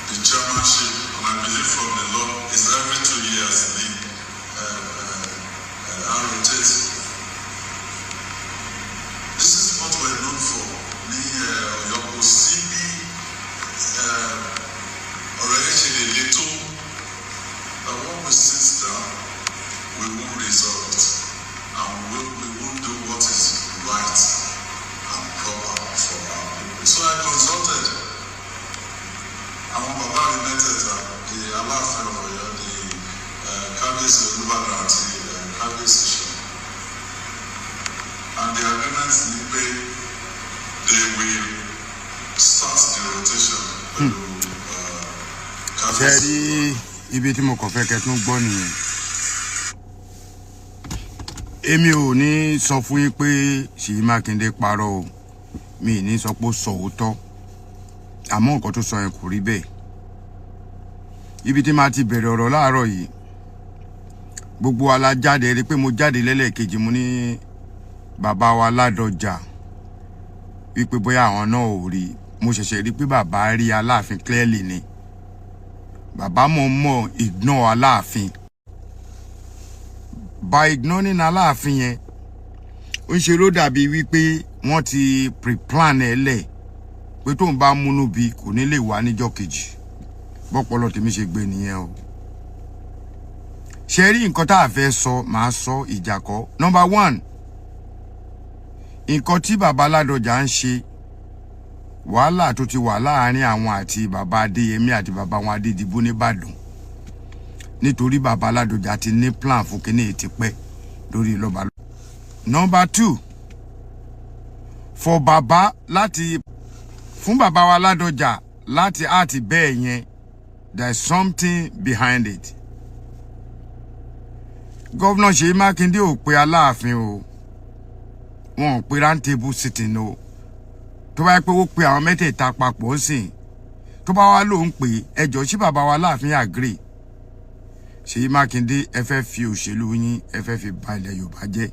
the chairmanship, and I believe from the law is every 2 years the rotates. This is what we're known for. The Yoko CB already little that when we sit down, we won't result, and we won't do what is right and proper for our people. So I consulted. Àwọn bàbá mi mẹ́tẹ̀ẹ̀ta, the Aláàfin of Ọ̀yọ́, the Kábíyèsí Olúbàdàn àti Kábíyèsí Ṣọ̀ún. And the agreement is that they will start the rotation. Ṣé rí ibi tí mo kàn fẹ́ kẹ́ tún gbọ́ nìyẹn. Èmi ò ní sọ fún yín pé Ṣèyí Mákindé parọ́ o. Mi ní sọ pé ó sọ òótọ́. Àmọ́ nǹkan tó sọ yẹn kò rí bẹ́ẹ̀. Ibi tí máa ti bẹ̀rẹ̀ ọ̀rọ̀ láàárọ̀ yìí. Gbogbo wa la jáde rí pé mo jáde lẹ́lẹ́kejì mo ní bàbá wa Ládọjà wípé bóyá àwọn náà ò rí. Mo ṣẹ̀ṣẹ̀ rí pé bàbá rí Aláàfin clearly ni. Bàbá mọ̀ ignore Aláàfin. By ignoring Aláàfin yẹn, ó ń ṣe ló dàbí wípé wọ́n ti pre-plan ẹ̀ lẹ̀ pé tó ń bá múnú bí kò ní lè wá níjọ́ kejì. Bọ́pọlọ tèmi ṣe gbé nìyẹn o. Ṣé rí nǹkan tá a fẹ́ sọ máa sọ ìjà kọ́. Number 1, nǹkan tí bàbá Ládọjà ń ṣe wàhálà tó ti wà láàárín àwọn àti bàbá Adéyẹmí àti bàbá wọn Adédìbò nìbàdàn. Nítorí bàbá Ládọjà ti ní plan fún kíní ti pẹ́ lórí lọ́ba. Number 2, for bàbá láti fún bàbá wa Ládọjà láti àti bẹ́ẹ̀ yẹn, there is something behind it. Governor Ṣèyí Mákindé ò pe Aláàfin o. Wọ́n ò pe round table sitting o. Tó bá yẹ pé ó pe àwọn mẹ́tẹ̀ẹ̀ta papọ̀ sìn. Tó bá wá ló ń pè ẹjọ́ sí bàbá wa Aláàfin agree. Ṣèyí Mákindé ẹ fẹ́ fi òṣèlú yín ẹ fẹ́ fi ba ilẹ̀ Yorùbá jẹ́.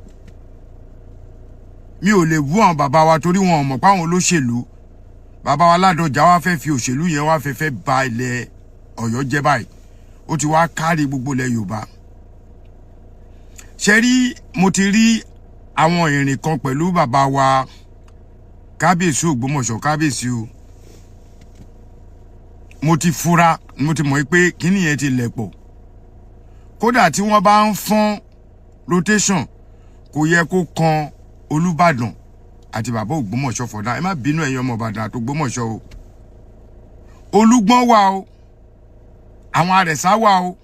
Mi ò lè bú àwọn bàbá wa torí wọn ò mọ̀ pé àwọn olóṣèlú. Bàbá wa Ládọjà wá fẹ́ fi òṣèlú yẹn wá fẹ́ ba ilẹ̀ Ọ̀yọ́ jẹ́ báyìí. Ó ti wá kárí gbogbo ilẹ̀ Yorùbá. Ṣé rí mo ti rí àwọn ìrìn kan pẹ̀lú bàbá wa Kábíyèsí Ògbómọ̀ṣọ́ Kábíyèsí o. Mo ti fura, mo ti mọ̀ pé kíní yẹn ti lẹ̀pọ̀. Kódà tí wọ́n bá ń fọ́n rotation kò yẹ kó kan Olúbàdàn àti bàbá Ògbómọ̀ṣọ́ fọdá. Ẹ má bínú ẹ̀yin ọmọ Ìbàdàn àti Ògbómọ̀ṣọ́ o. Olúgbọ́n wà o. Àwọn Àrẹ̀sá wà o.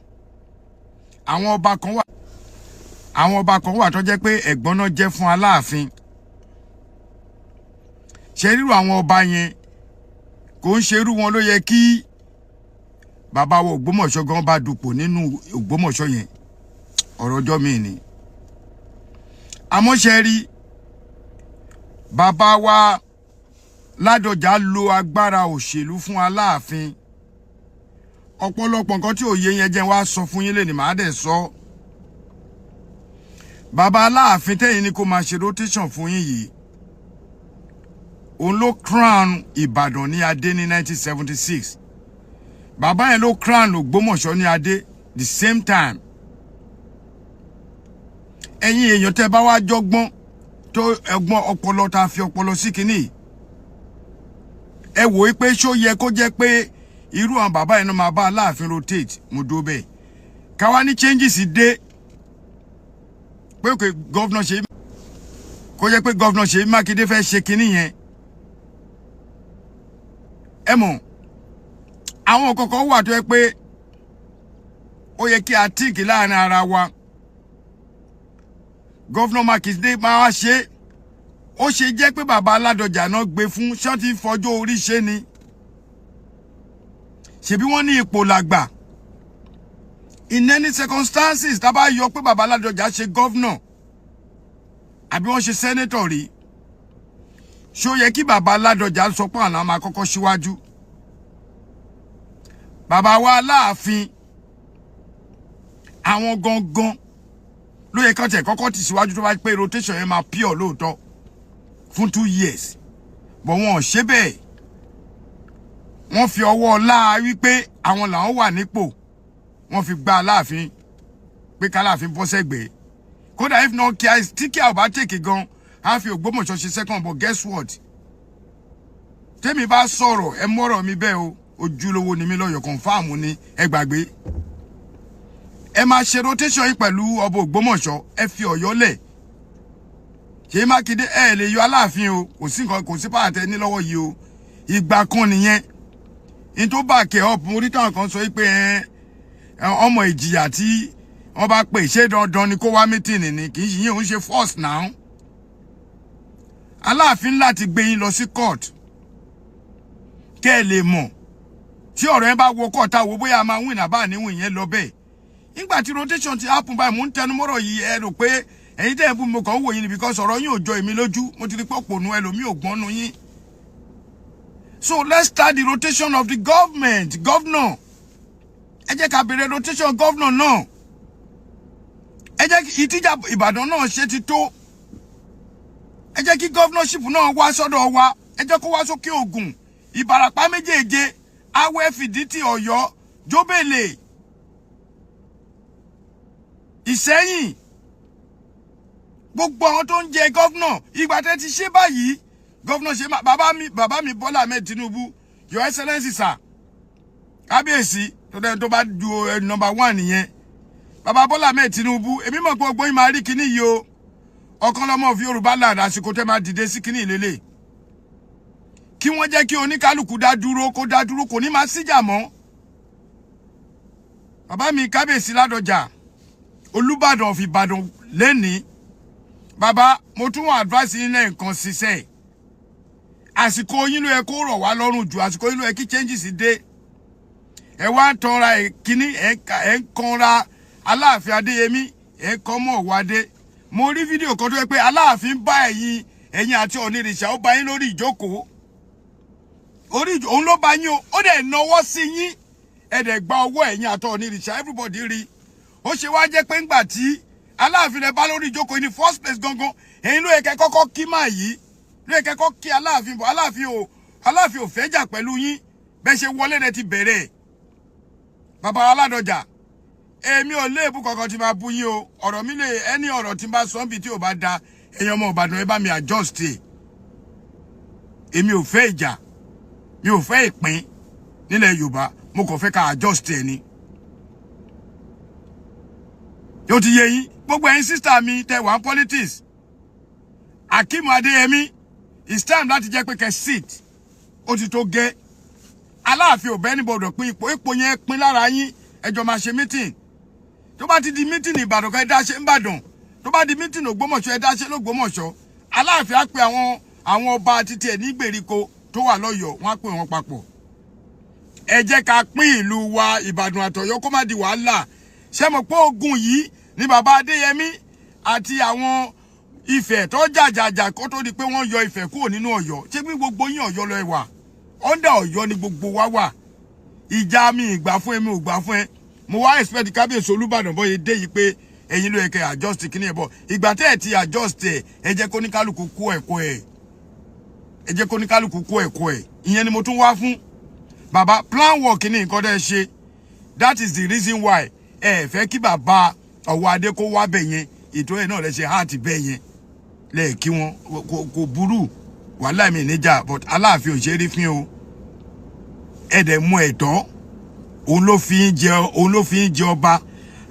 Àwọn ọba kan wà. Àwọn ọba kan wà tó jẹ́ pé ẹ̀gbọ́n náà jẹ́ fún Aláàfin. Ṣé rírú àwọn ọba yẹn kò ń ṣerú wọn ló yẹ kí bàbá wa Ògbómọ̀ṣọ́ gan bá dupò nínú Ògbómọ̀ṣọ́ yẹn. Ọ̀rọ̀ ọjọ́ mi ni. Àmọ́ ṣé rí bàbá wa Ládọjà lo agbára òṣèlú fún Aláàfin. Ọ̀pọ̀lọpọ̀ nǹkan tí òye yẹn jẹ́ wá sọ fún yín lé ní màá dẹ̀ sọ. Bàbá Aláàfin tẹ́yìn ní kó máa ṣe rotation fún yín yìí. Òun ló crown Ìbàdàn ní adé ní 1976. Bàbá yẹn ló crown Ògbómọ̀ṣọ́ ní adé the same time. Ẹ̀yin èèyàn tẹ́ bá wá jọgbọ́n tó ẹ̀gbọ́n ọpọlọ tá fi ọpọlọ sí kíní. Ẹ wò ó pé ṣó yẹ kó jẹ́ pé irú àwọn bàbá yẹn náà máa bá Aláàfin rotate mo dó bẹ́ẹ̀. Káwá ní changes dé. Pé kò governor Ṣèyí kó jẹ́ pé governor Ṣèyí Mákindé fẹ́ ṣe kíní yẹn. Ẹ mọ̀ àwọn kọ̀ọ̀kan wà tó yẹ pé ó yẹ kí a tíìkì láàrin ara wa. Governor Mákindé máa ṣe ó ṣe jẹ́ pé bàbá Ládọjà náà gbé fún ṣọ́ọ̀tì fọjọ́ orí ṣe ni. Ṣebí wọ́n ní ipò làgbà. In any circumstances tá bá yọ pé bàbá Ládọjà ṣe governor àbí wọ́n ṣe senator rí. Ṣó yẹ kí bàbá Ládọjà sọ pé àwọn máa kọ́kọ́ síwájú. Bàbá wa Aláàfin àwọn gangan ló yẹ kán tẹ̀ kọ́kọ́ ti síwájú tó bá pé rotation yẹn máa pure lóòótọ́ fún 2 years. But wọn ò ṣe bẹ́ẹ̀. wọ́n fi ọwọ́ ọlá wípé àwọn làwọn wà nípò wọ́n fi gba Aláàfin pé k'Aláàfin bọ́ sẹ́gbẹ̀ẹ́ kódà if not care tí kí a ò bá tèkì gan á fi Ògbómọ̀ṣọ́ ṣe second but guess what tèmi bá sọ̀rọ̀ ẹ mọ́rọ̀ mi bẹ́ẹ̀ o ojúlówó ni mi lọ́yọ̀ confam ni ẹ gbàgbé ẹ máa ṣe rotation yìí pẹ̀lú ọba Ògbómọ̀ṣọ́ ẹ fi Ọ̀yọ́ lẹ̀ Ṣèyí Mákindé ẹ lè yọ Aláàfin o kò sí nǹkan kò sí pàtẹ ní lọ́wọ́ yìí o ìgbà kan nìyẹn in tó bá kẹ́ up mo rí táwọn kan sọ pé ọmọ ìjìyà tí wọ́n bá pè ṣé dandan ni kó wá mítìnì ni kì í ṣe yín òun ṣe force now Aláàfin láti gbé yín lọ sí court kẹ́ ẹ lè mọ̀ tí ọ̀rọ̀ yẹn bá wo court àwọ̀ bóyá a máa win àbá níwìn yẹn lọ bẹ́ẹ̀ nígbà tí rotation ti happen báyìí mo ń tẹnu mọ́rọ̀ yìí ẹ rò pé ẹ̀yin tẹ́ ẹ bú mo kàn ń wò yín ni because ọ̀rọ̀ yín ò jọ èmi lójú mo ti rí pọ̀pọ̀ nu ẹlòmíì ò gbọ́n nu yín. So let's start the rotation of the government governor ẹ jẹ́ ká bẹ̀rẹ̀ rotation governor náà ẹ jẹ́ kí ìtìjà Ìbàdàn náà ṣe ti tó ẹ jẹ́ kí governorship náà wá sọ́dọ̀ wa ẹ jẹ́ kó wá sókè Ògùn Ìbàràpá méjèèje Awẹ́ Fìdítì Ọ̀yọ́ Jóbèlè Ìṣẹ́yìn gbogbo àwọn tó ń jẹ governor ìgbà tẹ́ ti ṣe báyìí governor ṣe bàbá mi Bọ́lá Ahmed Tinubu your excellency sir kábíyèsí tó bá ju number 1 nìyẹn bàbá Bọ́lá Ahmed Tinubu èmi mọ̀ pé gbogbo yín máa rí kíní yìí o ọ̀kan lọ́mọ of Yorùbá land àsìkò tẹ́ máa dìde sí kíní ìlélẹ̀ kí wọ́n jẹ́ kí oníkálukú dá dúró kò ní máa síjà mọ́ bàbá mi kábíyèsí Ládọjà Olúbàdàn of Ìbàdàn lẹ́ni bàbá mo tún wọ́n advice yín lẹ́ẹ̀kan ṣiṣẹ́ àsìkò yín ló yẹ kó rọ̀ wá lọ́rùn jù àsìkò yín ló yẹ kí changes dé ẹ wá ń tanra kíní ẹ ń kanra Aláàfin Adéyẹmí ẹ kọ́ mọ̀ wádé mo rí fídíò kan tó yẹ pé Aláàfin bá ẹ̀yin àti Ọ̀nìrìṣà ó bá yín lórí ìjókòó òun ló bá yín o ó dẹ̀ náwó sí yín ẹ dẹ̀ gba ọwọ́ ẹ̀yin àti Ọ̀nìrìṣà everybody rí ó ṣe wá jẹ́ pé ńgbà tí Aláàfin lẹ bá lórí ìjókòó ní first place gangan ẹ̀yin ló yẹ kẹ́ kọ́kọ́ kí máa yìí ló yẹ kẹ́ kọ́kọ́ kí Aláàfin bọ̀ Aláàfin ò fẹ́ jà pẹ̀lú yín bẹ́ẹ̀ ṣe wọlé rẹ ti bẹ̀rẹ̀ bàbá Ládọjà èmi ò léèbù kankan tí máa bú yín o ọ̀rọ̀ mi lè ẹni ọ̀rọ̀ tí bá sọ bí tí ò bá da èèyàn ọmọ Ìbàdàn ẹ bá mi adjust èmi ò fẹ́ ìjà mi ò fẹ́ ìpín nílẹ̀ Yorùbá mo kàn fẹ́ ká adjust ni yóò ti yé yín gbogbo ẹ̀yin sister mi tẹ́ wà politics Akeem Adéyẹmí it's time láti jẹ́ pé kẹ́ sit ó ti tó gẹ́ Aláàfin ò bẹ́ ní bọ̀dọ̀ pín ipò yẹn pín lára yín ẹjọ́ máa ṣe meeting tó bá ti di meeting Ìbàdàn ká ẹ dá ṣe Ìbàdàn tó bá di meeting Ògbómọ̀ṣọ́ ẹ dá ṣe l'Ògbómọ̀ṣọ́ Aláàfin á pe àwọn ọba títí ẹ̀ ní gbèríko tó wà lọ́yọ̀ọ́ wọ́n á pè wọ́n papọ̀ ẹ jẹ́ ká pín ìlú wa Ìbàdàn àtọ̀yọ́ kó má di wàhálà ṣé mọ̀ pé ogun yìí ni bàbá Adéyẹmí àti àwọn Ifẹ̀ tó jàjàjà kó tó di pé wọ́n yọ Ifẹ̀ kúrò nínú Ọ̀yọ́ ṣé bí gbogbo yín Ọ̀yọ́ lọ wà under Ọ̀yọ́ ni gbogbo wa wà ìjà mi ìgbà fún ẹ mi ò gbà fún ẹ mo wá expect kábíyèsí Olúbàdàn bóyá dé yìí pé ẹ̀yin ló yẹ kẹ́ adjust kíní ẹ̀ bọ̀ ìgbà tẹ́ ẹ̀ ti adjust ẹ jẹ́ kó ní kálukú kó ẹ̀kọ́ ẹ̀ ẹ jẹ́ kó ní kálukú kó ẹ̀kọ́ ẹ̀ ìyẹn ni mo tún wá fún bàbá plan work ní nǹkan tẹ́ ṣe that is the reason why ẹ fẹ́ kí bàbá Ọ̀wọ̀ Adé kó wá bẹ̀ yẹn ètò ẹ̀ náà lẹ ṣe heart bẹ̀ yẹn lẹ kí wọn kò burú wàhálà mi níjà but Aláàfin ò ṣe rí fín o ẹ̀dẹ̀ mú ẹ̀tọ́ òun ló fi ń jẹ ọba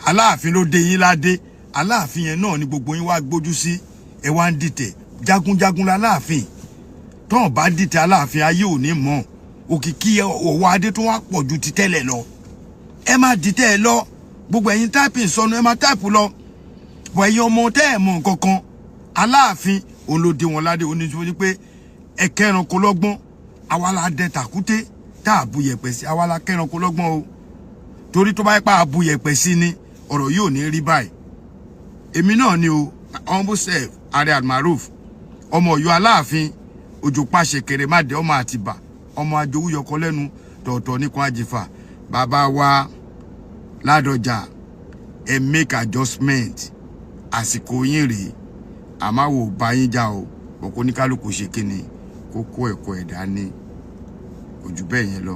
Aláàfin ló dé yín ládé Aláàfin yẹn náà ni gbogbo yín wá gbójú sí ẹ wá ń dìtẹ̀ jagunjagun l'Aláàfin tọ́n bá dìtẹ̀ Aláàfin ayé ò ní mọ̀ òkìkí Ọ̀wọ̀ Adé tó wá pọ̀ ju ti tẹ́lẹ̀ lọ ẹ má dìtẹ̀ ẹ lọ gbogbo ẹ̀yin typing sọnù ẹ má type lọ bọ̀ ẹ̀yin ọmọ tẹ́ ẹ̀ mọ̀ kankan Aláàfin òun ló dé wọn ládé oníṣòwò pé ẹ kẹranko lọ́gbọ́n àwa la dẹ tàkúté tá a bu yẹ̀pẹ̀ sí àwa la kẹranko lọ́gbọ́n o torí tó bá yẹ pa a bu yẹ̀pẹ̀ sí ni ọ̀rọ̀ yóò ní rí báyìí èmi náà ni o humble self Ààrẹ Almaroof ọmọ Ọ̀yọ́ Aláàfin òjò pàṣẹ kẹrẹ má dé ọmọ Àtìbà ọmọ àjòwú yọkọ lẹ́nu tọ̀ọ̀tọ̀ nìkan àjìfà bàbá wa Ládọjà ẹ make adjustment àsìkò yín rèé àmáwò bá yín já o òkú ní kálukú ṣe kíni kó kó ẹ̀kọ́ ẹ̀dá ní ojú bẹ́ẹ̀ yẹn lọ.